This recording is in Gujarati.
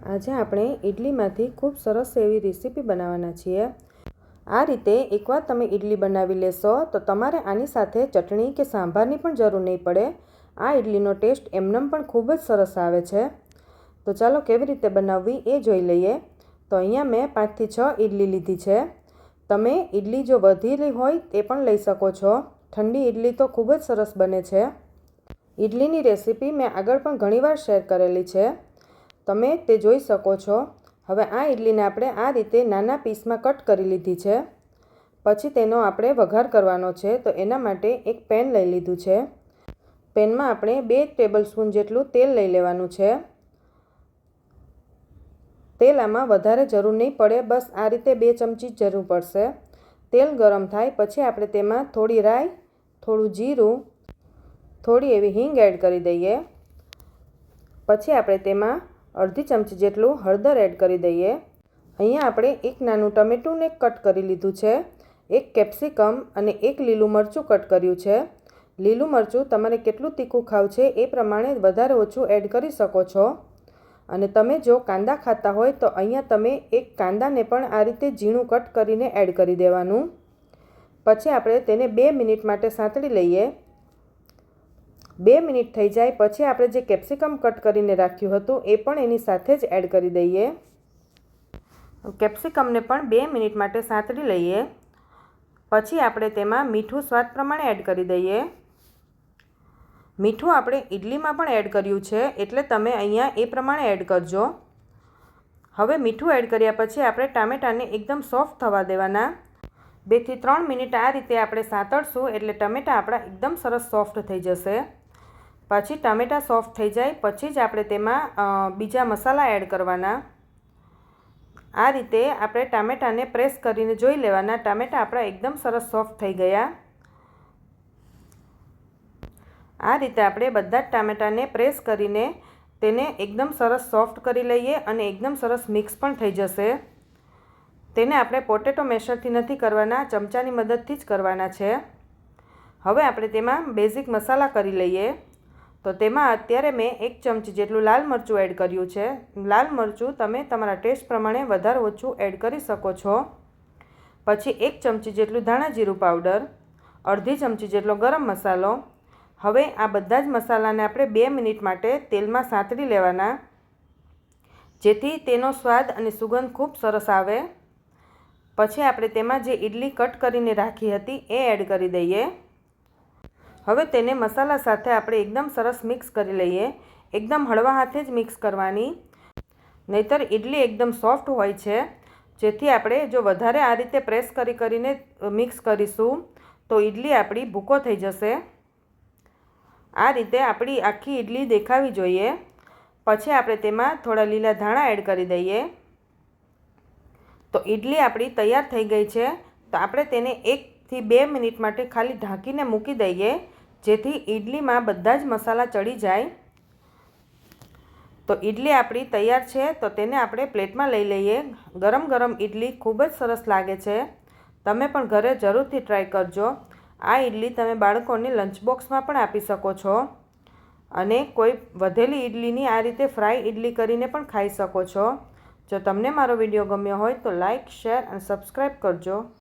આજે આપણે ઇડલીમાંથી ખૂબ સરસ એવી રેસીપી બનાવવાના છીએ। આ રીતે એકવાર તમે ઇડલી બનાવી લેશો તો તમારે આની સાથે ચટણી કે સાંભારની પણ જરૂર નહીં પડે। આ ઇડલીનો ટેસ્ટ એમનેમ પણ ખૂબ જ સરસ આવે છે। તો ચાલો કેવી રીતે બનાવવી એ જોઈ લઈએ। તો અહીંયા મેં 5 થી 6 ઇડલી લીધી છે। તમે ઇડલી જો વધેલી હોય તે પણ લઈ શકો છો। ઠંડી ઇડલી તો ખૂબ જ સરસ બને છે। ઇડલીની રેસીપી મેં આગળ પણ ઘણીવાર શેર કરેલી છે, તમે તે જોઈ શકો છો। હવે આ ઇડલીને આપણે આ રીતે નાના પીસમાં કટ કરી લીધી છે। પછી તેનો આપણે વઘાર કરવાનો છે। તો એના માટે એક પેન લઈ લીધું છે। પેનમાં આપણે 2 ટેબલસ્પૂન જેટલું તેલ લઈ લેવાનું છે। તેલ આમાં વધારે જરૂર નહીં પડે, બસ આ રીતે 2 ચમચી જરૂર પડશે। તેલ ગરમ થાય પછી આપણે તેમાં થોડી રાઈ, થોડું જીરું, થોડી એવી હિંગ એડ કરી દઈએ। પછી આપણે તેમાં અડધી ચમચી જેટલું હળદર એડ કરી દઈએ। અહીંયા આપણે એક નાનું ટમેટુંને કટ કરી લીધું છે, એક કેપ્સિકમ અને એક લીલું મરચું કટ કર્યું છે। લીલું મરચું તમારે કેટલું તીખું ખાવું છે એ પ્રમાણે વધારે ઓછું એડ કરી શકો છો। અને તમે જો કાંદા ખાતા હોય તો અહીંયા તમે એક કાંદાને પણ આ રીતે ઝીણું કટ કરીને એડ કરી દેવાનું। પછી આપણે તેને 2 મિનિટ માટે સાંતળી લઈએ। 2 મિનિટ થઈ જાય પછી આપણે જે કેપ્સિકમ કટ કરીને રાખ્યું હતું એ પણ એની સાથે જ એડ કરી દઈએ। કેપ્સિકમને પણ 2 મિનિટ માટે સાંતળી લઈએ। પછી આપણે તેમાં મીઠું સ્વાદ પ્રમાણે એડ કરી દઈએ। મીઠું આપણે ઇડલીમાં પણ એડ કર્યું છે, એટલે તમે અહીંયા એ પ્રમાણે એડ કરજો। હવે મીઠું એડ કર્યા પછી આપણે ટામેટાને એકદમ સોફ્ટ થવા દેવાના। 2 થી 3 મિનિટ આ રીતે આપણે સાંતળશું એટલે ટામેટા આપણા એકદમ સરસ સોફ્ટ થઈ જશે। પછી ટામેટા સોફ્ટ થઈ જાય પછી જ આપણે તેમાં બીજા મસાલા એડ કરવાના। આ રીતે આપણે ટામેટાને પ્રેસ કરીને જોઈ લેવાના। ટામેટા આપણા એકદમ સરસ સોફ્ટ થઈ ગયા। આ રીતે આપણે બધા જ ટામેટાને પ્રેસ કરીને તેને એકદમ સરસ સોફ્ટ કરી લઈએ અને એકદમ સરસ મિક્સ પણ થઈ જશે। તેને આપણે પોટેટો મેશરથી નથી કરવાના, ચમચાની મદદથી જ કરવાના છે। હવે આપણે તેમાં બેઝિક મસાલા કરી લઈએ। તો તેમાં અત્યારે મેં 1 ચમચી જેટલું લાલ મરચું એડ કર્યું છે। લાલ મરચું તમે તમારા ટેસ્ટ પ્રમાણે વધારે ઓછું એડ કરી શકો છો। પછી 1 ચમચી જેટલું ધાણા જીરું પાવડર, અડધી ચમચી જેટલો ગરમ મસાલો। હવે આ બધા જ મસાલાને આપણે 2 મિનિટ માટે તેલમાં સાંતળી લેવાના, જેથી તેનો સ્વાદ અને સુગંધ ખૂબ સરસ આવે। પછી આપણે તેમાં જે ઇડલી કટ કરીને રાખી હતી એ એડ કરી દઈએ। હવે તેને મસાલા સાથે આપણે એકદમ સરસ મિક્સ કરી લઈએ। એકદમ હળવા હાથે જ મિક્સ કરવાની, નહીંતર ઇડલી એકદમ સોફ્ટ હોય છે। જેથી આપણે જો વધારે આ રીતે પ્રેસ કરીને મિક્સ કરીશું તો ઇડલી આપણી ભૂકો થઈ જશે। આ રીતે આપણી આખી ઇડલી દેખાવી જોઈએ। પછી આપણે તેમાં થોડા લીલા ધાણા એડ કરી દઈએ। તો ઇડલી આપણી તૈયાર થઈ ગઈ છે। તો આપણે તેને 1 થી 2 મિનિટ માટે ખાલી ઢાંકીને મૂકી દઈએ, જેથી ઇડલીમાં બધા જ મસાલા ચડી જાય। તો ઇડલી આપણી તૈયાર છે, તો તેને આપણે પ્લેટમાં લઈ લઈએ। ગરમ ગરમ ઇડલી ખૂબ જ સરસ લાગે છે, તમે પણ ઘરે જરૂરથી ટ્રાય કરજો। આ ઇડલી તમે બાળકોને લંચ બોક્સમાં પણ આપી શકો છો અને કોઈ વધેલી ઇડલીની આ રીતે ફ્રાય ઇડલી કરીને પણ ખાઈ શકો છો। જો તમને મારો વિડીયો ગમ્યો હોય તો લાઇક, શેર અને સબસ્ક્રાઈબ કરજો।